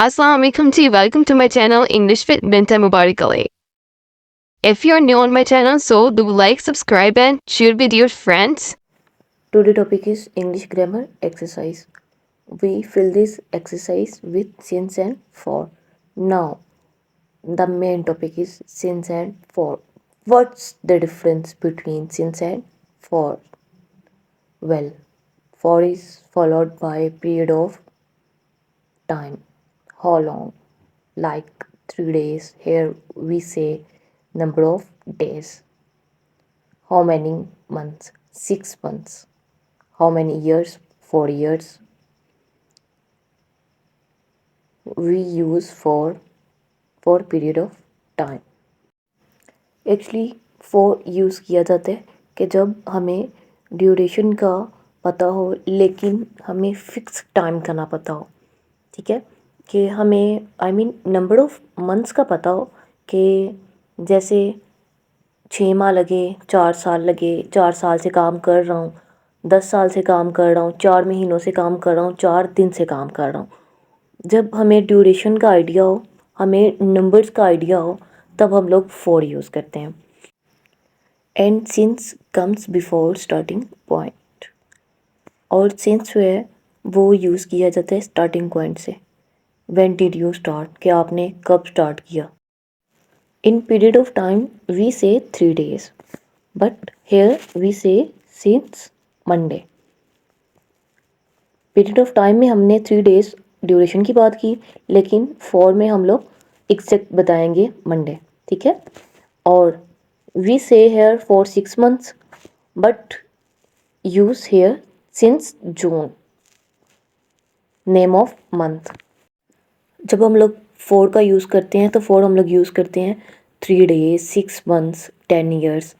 Assalamu alaikum to you. Welcome to my channel English with Binta Mubarak Ali. If you're new on my channel, so do like, subscribe and share with your friends. Today topic is English grammar exercise. We fill this exercise with since and for. Now, the main topic is since and for. What's the difference between since and for? Well, for is followed by a period of time. How long? Like 3 days. Here we say number of days. How many months? 6 months. How many years? 4 years. We use for period of time. Actually for use किया जाता है कि जब हमें duration का पता हो लेकिन हमें फिक्स टाइम का ना पता हो, ठीक है, कि हमें नंबर ऑफ मंथ्स का पता हो कि जैसे 6 माह लगे, 4 साल लगे, 4 साल से काम कर रहा हूँ, 10 साल से काम कर रहा हूँ, 4 महीनों से काम कर रहा हूँ, 4 दिन से काम कर रहा हूँ। जब हमें ड्यूरेशन का आइडिया हो, हमें नंबर्स का आइडिया हो, तब हम लोग फॉर यूज़ करते हैं। And since comes before starting point, और सिंस जो है वो यूज़ किया जाता है स्टार्टिंग पॉइंट से। व्हेन डिड यू स्टार्ट, कि आपने कब स्टार्ट किया। In period of time we say 3 days, but here we say since Monday. Period of time में हमने 3 days ड्यूरेशन की बात की, लेकिन फॉर में हम लोग एग्जैक्ट बताएंगे मंडे, ठीक है। और वी से here for 6 months, but use here since June, name of month. जब हम लोग फॉर का यूज़ करते हैं तो फॉर हम लोग यूज़ करते हैं 3 days, 6 months, 10 years,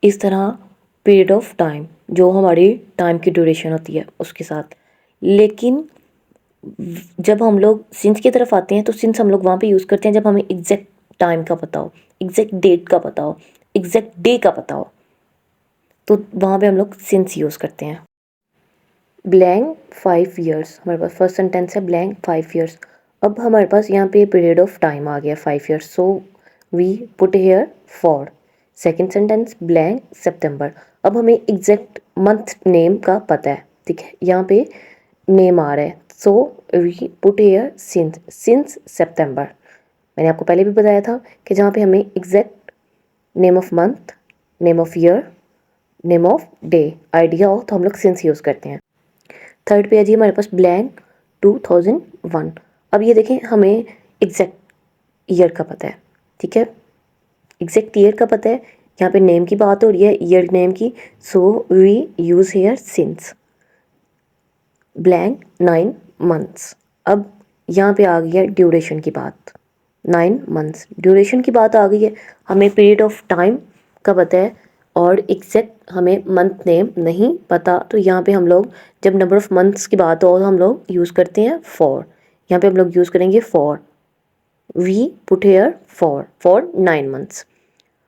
इस तरह पीरियड ऑफ टाइम जो हमारी टाइम की ड्यूरेशन होती है उसके साथ। लेकिन जब हम लोग सिंस की तरफ आते हैं तो सिंस हम लोग वहाँ पे यूज़ करते हैं जब हमें एग्जैक्ट टाइम का पता हो, एग्जैक्ट डेट का पता हो, एग्जैक्ट डे का पता हो, तो वहाँ पे हम लोग सिंस यूज़ करते हैं। ब्लैंक 5 years, हमारे पास फर्स्ट सेंटेंस है ब्लैंक 5 years। अब हमारे पास यहाँ पे पीरियड ऑफ टाइम आ गया 5 years, so we put here for. Second sentence blank September. अब हमें एग्जैक्ट मंथ नेम का पता है, ठीक है, यहाँ पे नेम आ रहा है, so we put here since September. मैंने आपको पहले भी बताया था कि जहाँ पे हमें exact name of month, name of year, name of day idea हो तो हम लोग सिंस यूज़ करते हैं। थर्ड पे है जी हमारे पास ब्लैंक 2001। अब ये देखें हमें एग्जैक्ट ईयर का पता है, ठीक है, एग्जैक्ट ईयर का पता है। यहाँ पे नेम की बात हो रही है, ईयर नेम की, so we use here since. Blank 9 months। अब यहाँ पे आ गई है ड्यूरेशन की बात, 9 months ड्यूरेशन की बात आ गई है। हमें पीरियड ऑफ टाइम का पता है और एग्जैक्ट हमें मंथ नेम नहीं पता, तो यहाँ पे हम लोग जब नंबर ऑफ मंथ्स की बात हो तो हम लोग यूज़ करते हैं फॉर। यहाँ पे हम लोग यूज़ करेंगे for. We put here for 9 months।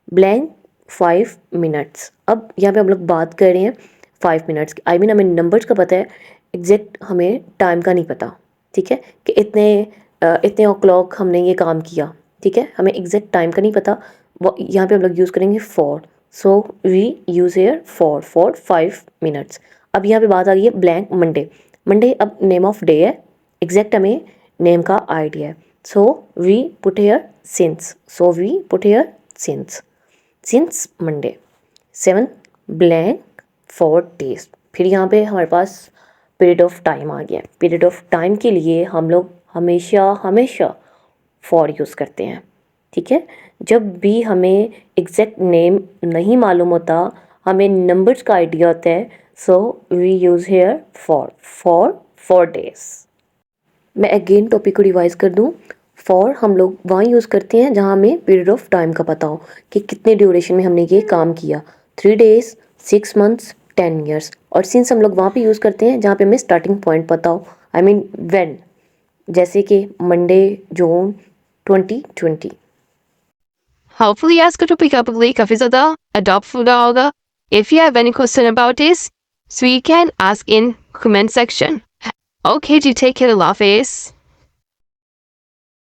Blank 5 minutes। अब यहाँ पे हम लोग बात कर रहे हैं 5 minutes की। हमें नंबर्स का पता है, एग्जैक्ट हमें टाइम का नहीं पता, ठीक है, कि इतने o'clock हमने ये काम किया, ठीक है, हमें एग्जैक्ट टाइम का नहीं पता। वो यहाँ पे हम लोग यूज़ करेंगे for, so we use here for 5 minutes। अब यहाँ पे बात आ गई है ब्लैंक मंडे। अब नेम ऑफ डे है, एग्जैक्ट हमें नेम का आइडिया है, so we put here since Monday. 7 blank 4 days। फिर यहाँ पे हमारे पास पीरियड ऑफ टाइम आ गया। पीरियड ऑफ टाइम के लिए हम लोग हमेशा फॉर यूज़ करते हैं, ठीक है। जब भी हमें एग्जैक्ट नेम नहीं मालूम होता, हमें नंबर्स का आइडिया होता है, so we use here for 4 days। मैं अगेन टॉपिक को रिवाइज कर दूं। फॉर हम लोग वहाँ यूज़ करते हैं जहाँ हमें पीरियड ऑफ टाइम का पता हो कि कितने ड्यूरेशन में हमने ये काम किया, 3 days, 6 months, 10 years। और सिंस हम लोग वहाँ पे यूज़ करते हैं जहाँ पे हमें स्टार्टिंग पॉइंट पता हो, व्हेन, जैसे कि मंडे जून 2020। Hopefully आपको topic आपको काफी ज़्यादा adopt हुआ होगा। If you have any question about this, so you can ask in comment section. Okay, do take care, Allah Hafiz.